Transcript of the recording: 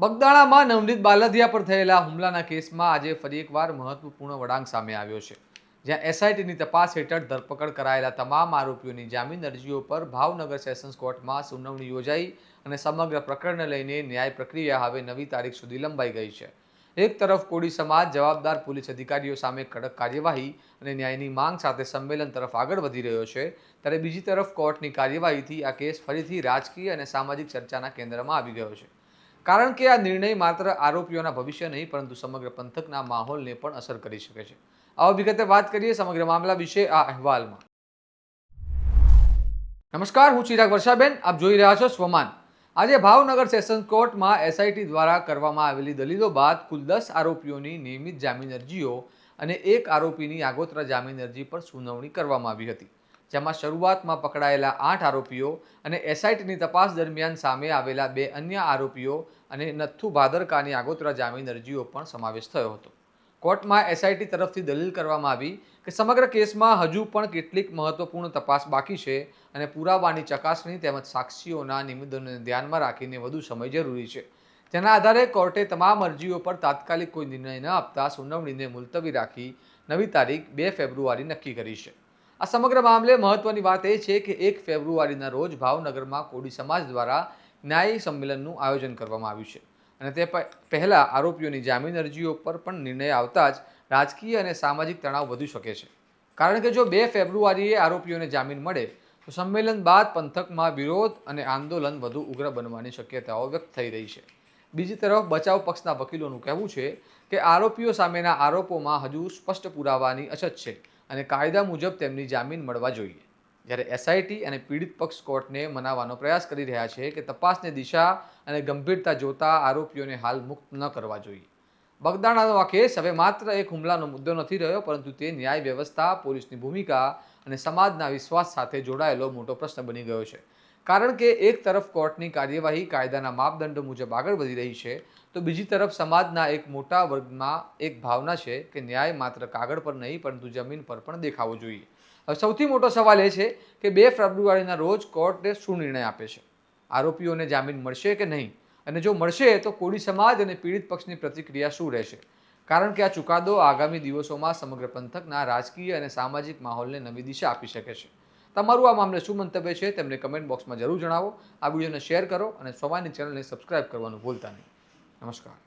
બગદાણામાં નવનીત બાલદિયા પર થયેલા હુમલાના કેસમાં આજે ફરી એકવાર મહત્વપૂર્ણ વળાંક સામે આવ્યો છે, જ્યાં એસઆઈટીની તપાસ હેઠળ ધરપકડ કરાયેલા તમામ આરોપીઓની જામીન અરજીઓ પર ભાવનગર સેશન્સ કોર્ટમાં સુનાવણી યોજાઈ અને સમગ્ર પ્રકરણને લઈને ન્યાય પ્રક્રિયા હવે નવી તારીખ સુધી લંબાઈ ગઈ છે. એક તરફ કોળી સમાજ જવાબદાર પોલીસ અધિકારીઓ સામે કડક કાર્યવાહી અને ન્યાયની માંગ સાથે સંમેલન તરફ આગળ વધી રહ્યો છે, ત્યારે બીજી તરફ કોર્ટની કાર્યવાહીથી આ કેસ ફરીથી રાજકીય અને સામાજિક ચર્ચાના કેન્દ્રમાં આવી ગયો છે. કારણ કે આ નિર્ણય માત્ર આરોપીઓના ભવિષ્ય નહીં પરંતુ સમગ્ર પંથકના માહોલને પણ અસર કરી શકે છે. આવો વિગતે વાત કરીએ સમગ્ર મામલા વિશે આ અહેવાલમાં. નમસ્કાર, હું ચિરાગ વર્ષાબેન, આપ જોઈ રહ્યા છો સ્વમાન. આજે ભાવનગર સેશન્સ કોર્ટમાં એસઆઈટી દ્વારા કરવામાં આવેલી દલીલો બાદ કુલ 10 આરોપીઓની નિયમિત જામીન અરજીઓ અને એક આરોપીની આગોતરા જામીન અરજી પર સુનાવણી કરવામાં આવી હતી, જેમાં શરૂઆતમાં પકડાયેલા 8 આરોપીઓ અને એસઆઈટીની તપાસ દરમિયાન સામે આવેલા 2 અન્ય આરોપીઓ અને નથ્થુ ભાદરકાની આગોતરા જામીન અરજીઓ પણ સમાવેશ થયો હતો. કોર્ટમાં એસઆઈટી તરફથી દલીલ કરવામાં આવી કે સમગ્ર કેસમાં હજુ પણ કેટલીક મહત્વપૂર્ણ તપાસ બાકી છે અને પુરાવાની ચકાસણી તેમજ સાક્ષીઓના નિવેદનોને ધ્યાનમાં રાખીને વધુ સમય જરૂરી છે. જેના આધારે કોર્ટે તમામ અરજીઓ પર તાત્કાલિક કોઈ નિર્ણય ન આપતા સુનાવણીને મુલતવી રાખી નવી તારીખ 2 ફેબ્રુઆરી નક્કી કરી છે. આ સમગ્ર મામલે મહત્વની વાત એ છે કે 1 ફેબ્રુઆરીના રોજ ભાવનગરમાં કોળી સમાજ દ્વારા ન્યાયી સંમેલનનું આયોજન કરવામાં આવ્યું છે અને તે પહેલા આરોપીઓની જામીન અરજીઓ પર પણ નિર્ણય આવતા જ રાજકીય અને સામાજિક તણાવ વધી શકે છે. કારણ કે જો 2 ફેબ્રુઆરીએ આરોપીઓને જામીન મળે તો સંમેલન બાદ પંથકમાં વિરોધ અને આંદોલન વધુ ઉગ્ર બનવાની શક્યતાઓ વ્યક્ત થઈ રહી છે. બીજી તરફ બચાવ પક્ષના વકીલોનું કહેવું છે કે આરોપીઓ સામેના આરોપોમાં હજુ સ્પષ્ટ પુરાવાની અછત છે અને કાયદા મુજબ તેમની જામીન મળવા જોઈએ. જ્યારે એસઆઈટી અને પીડિત પક્ષ કોર્ટને મનાવવાનો પ્રયાસ કરી રહ્યા છે કે તપાસની દિશા અને ગંભીરતા જોતા આરોપીઓને હાલ મુક્ત ન કરવા જોઈએ. બગદાણાનો આ કેસ હવે માત્ર એક હુમલાનો મુદ્દો નથી રહ્યો, પરંતુ તે ન્યાય વ્યવસ્થા, પોલીસની ભૂમિકા અને સમાજના વિશ્વાસ સાથે જોડાયેલો મોટો પ્રશ્ન બની ગયો છે. કારણ કે એક તરફ કોર્ટની કાર્યવાહી કાયદાના માપદંડો મુજબ આગળ વધી રહી છે, તો બીજી તરફ સમાજના એક મોટા વર્ગમાં એક ભાવના છે કે ન્યાય માત્ર કાગળ પર નહીં પરંતુ જમીન પર પણ દેખાવો જોઈએ. હવે સૌથી મોટો સવાલ એ છે કે 2 ફેબ્રુઆરીના રોજ કોર્ટે શું નિર્ણય આપે છે. આરોપીઓને જામીન મળશે કે નહીં, અને જો મળશે તો કોળી સમાજ અને પીડિત પક્ષની પ્રતિક્રિયા શું રહેશે. કારણ કે આ ચુકાદો આગામી દિવસોમાં સમગ્ર પંથકના રાજકીય અને સામાજિક માહોલને નવી દિશા આપી શકે છે. તમારું આ મામલે શું મંતવ્ય છે તેમને કમેન્ટ બોક્સમાં જરૂર જણાવો. આ વિડીયોને શેર કરો અને સ્વમાનની ચેનલને સબસ્ક્રાઇબ કરવાનું ભૂલતા નહીં. નમસ્કાર.